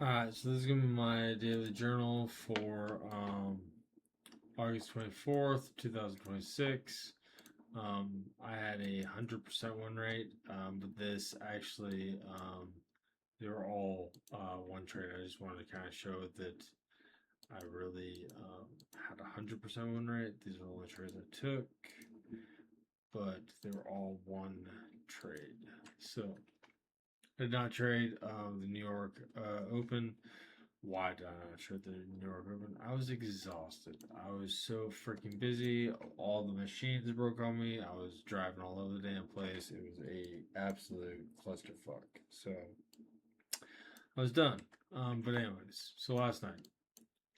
Alright, so this is gonna be my daily journal for August 24th, 2026. I had a 100% win rate, but this actually, they were all one trade. I just wanted to kind of show that I really had a 100% win rate. These are the only trades I took, but they were all one trade. So I did not trade the New York Open. Why did I not trade the New York Open? I was exhausted. I was so freaking busy. All the machines broke on me. I was driving all over the damn place. It was a absolute clusterfuck. So I was done. But anyways, so last night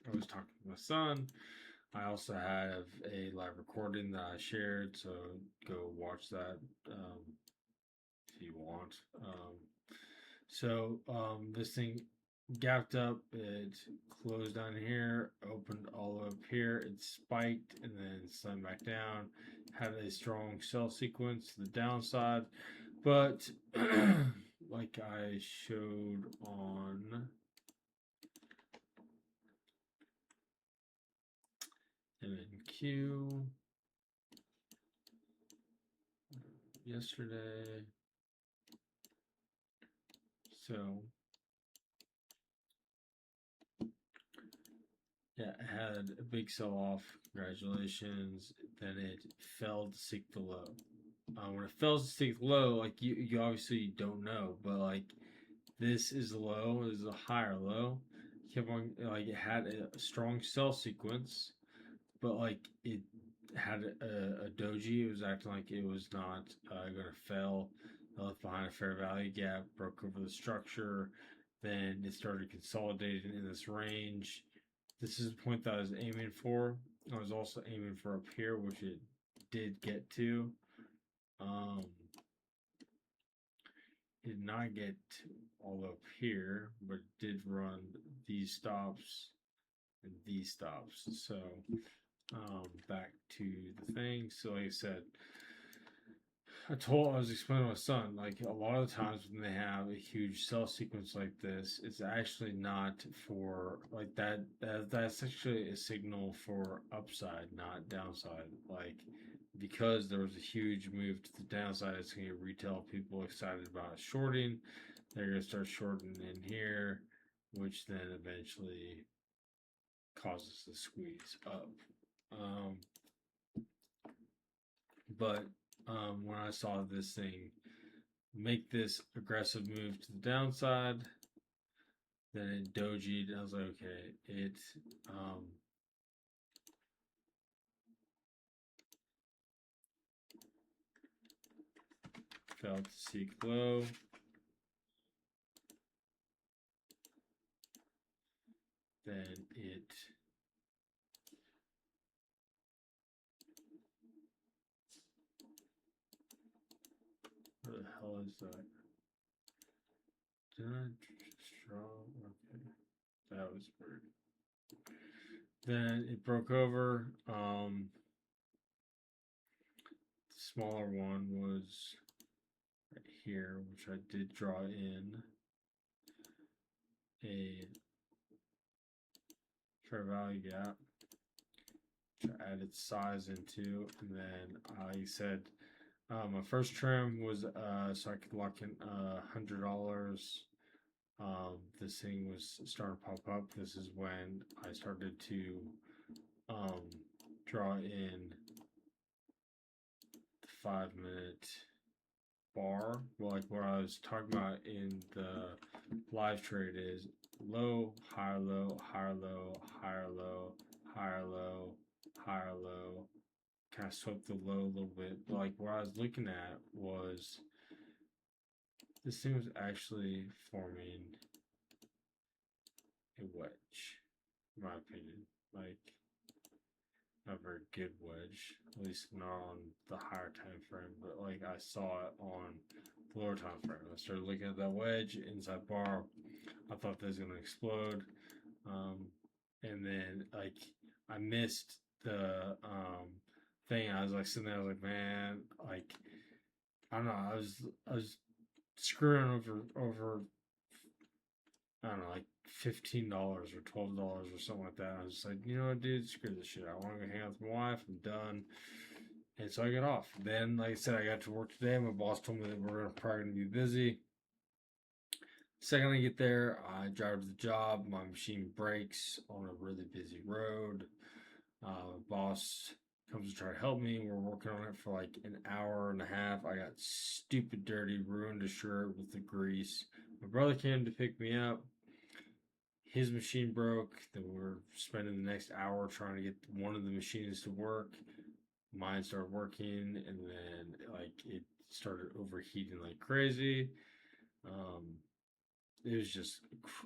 I was talking to my son. I also have a live recording that I shared, so go watch that if you want. This thing gapped up, it closed down here, opened all up here, it spiked and then slammed back down. Had a strong sell sequence to the downside, but like I showed on MNQ yesterday. So yeah, it had a big sell off. Congratulations. Then it fell to seek the low. When it fell to seek low, like you obviously don't know, but like this is low, this is a higher low. Kept on like it had a strong sell sequence, but like it had a doji. It was acting like it was not going to fail. It left behind a fair value gap, broke over the structure. Then it started consolidating in this range. This is the point that I was aiming for. I was also aiming for up here, which it did get to. Um, did not get all up here, but did run these stops and these stops. So back to the thing. So like I said, I was explaining to my son, like a lot of the times when they have a huge sell sequence like this, it's actually not for like that's actually a signal for upside, not downside. Like because there was a huge move to the downside, it's gonna get retail people excited about shorting. They're gonna start shorting in here, which then eventually causes the squeeze up. Um, but when I saw this thing make this aggressive move to the downside, then it dojied. I was like, okay, it um, fell to seek low. Then it what the hell is that? Did I strong? Okay, that was weird. Then it broke over. The smaller one was right here, which I did draw in a fair value gap, which I added size into, and then I said my first trim was so I could lock in $100. This thing was starting to pop up. This is when I started to um, draw in the 5 minute bar. Well, like what I was talking about in the live trade is low, higher low, higher low, higher low, higher low, higher low. Kind of swept the low a little bit. But like what I was looking at was this thing was actually forming a wedge, in my opinion. Like not a very good wedge, at least not on the higher time frame. But like I saw it on the lower time frame. I started looking at that wedge inside bar. I thought that was gonna explode, and then like I missed the thing. I was like sitting there. I was like, man, like I don't know. I was screwing over I don't know, like $15 or $12 or something like that. I was just like, you know what, dude, screw this shit. I want to go hang out with my wife. I'm done. And so I got off. Then, like I said, I got to work today. My boss told me that we're probably going to be busy. Second I get there, I drive to the job. My machine breaks on a really busy road. Boss comes to try to help me. We're working on it for like an hour and a half. I got stupid dirty, ruined a shirt with the grease. My brother came to pick me up. His machine broke. Then we're spending the next hour trying to get one of the machines to work. Mine started working, and then like it started overheating like crazy. Um, it was just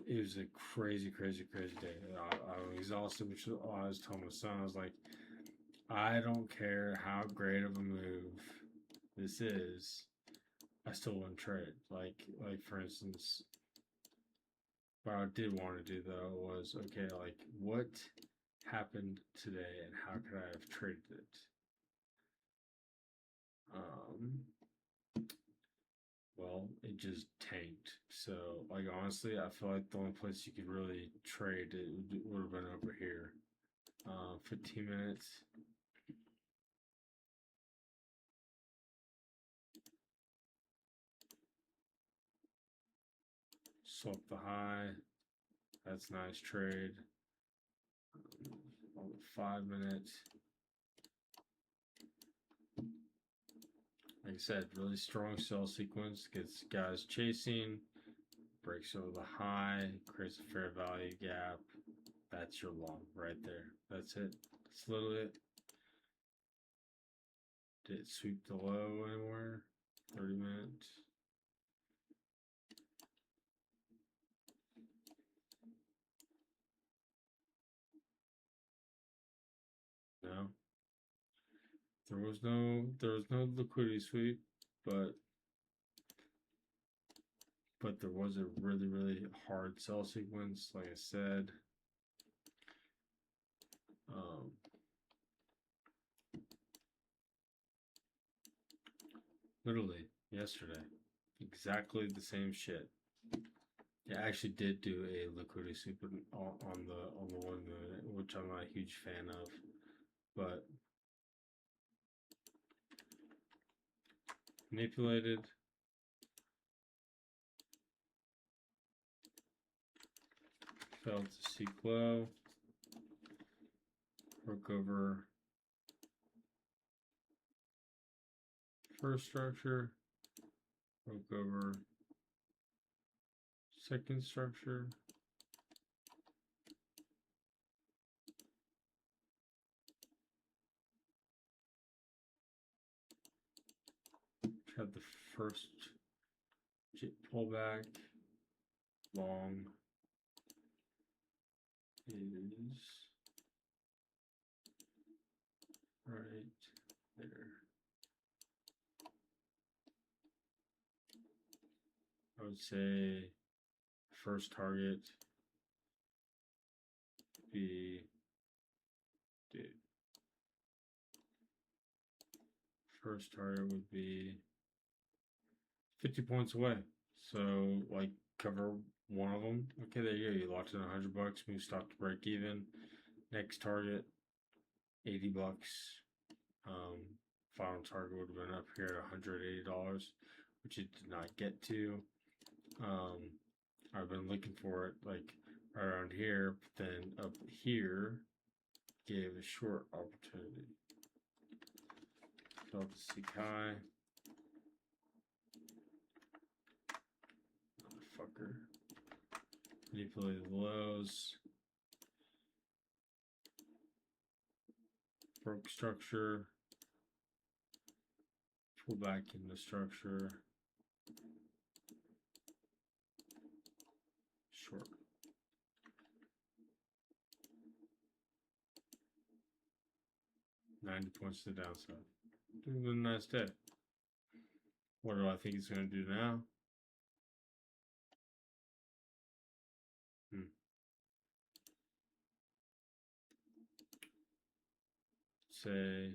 it was a crazy, crazy, crazy day. I'm exhausted, which I was telling my son, I was like, I don't care how great of a move this is, I still wouldn't trade. Like for instance, what I did want to do though was okay, like what happened today and how could I have traded it? Um, well, it just tanked. So, like honestly, I feel like the only place you could really trade it would have been over here. 15 minutes. Swap the high. That's nice trade. 5 minutes. Like I said, really strong sell sequence. Gets guys chasing. Breaks over the high. Creates a fair value gap. That's your long right there. That's it. That's literally it. Did it sweep the low anywhere? 30 minutes. No. There was no liquidity sweep, but there was a really, really hard sell sequence, like I said. Um, literally yesterday. Exactly the same shit. Yeah, I actually did do a liquidity sweep on the 1 minute, which I'm not a huge fan of, but manipulated. Fell to seek low. Broke over first structure. Broke over second structure. Had the first pullback. Long is right there. I would say first target be, dude, first target would be 50 points away. So like cover one of them. Okay, there you go. You locked in $100. Move stop to break even. Next target, $80. Final target would have been up here at $180, which it did not get to. I've been looking for it like right around here, but then up here gave a short opportunity. Fell to seek high. Motherfucker. Manipulated lows. Broke structure. Pull back into structure. Short. $90 to the downside. Doing a nice day. What do I think it's going to do now? Say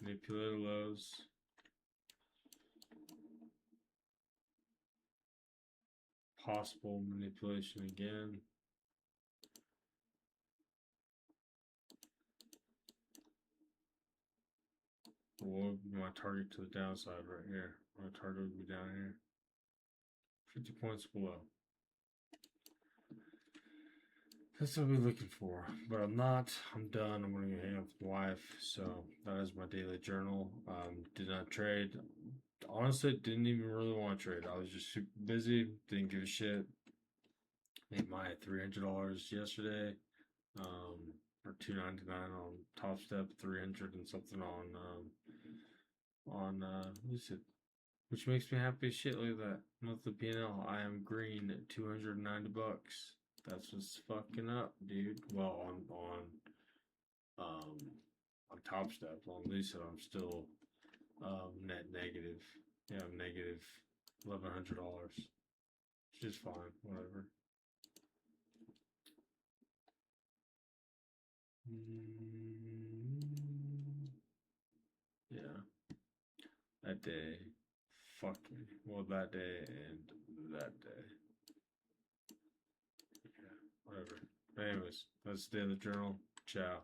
manipulated lows. possible manipulation again. What would be my target to the downside right here? My target would be down here. 50 points below. That's what we're looking for. But I'm not. I'm done. I'm going to hang out with my wife. So that is my daily journal. Did not trade. Honestly, didn't even really want to trade. I was just super busy. Didn't give a shit. Made my $300 yesterday. Or $299 on Topstep, 300 and something on Lucid, which makes me happy as shit. Look at that monthly P&L. I am green at $290. That's what's fucking up, dude. Well, on Topstep, on Lucid, I'm still net negative. Yeah, I'm negative $1,100, which is fine. Whatever. Yeah, that day, fuck me. Well, that day and that day. Yeah, whatever. But anyways, that's the daily journal. Ciao.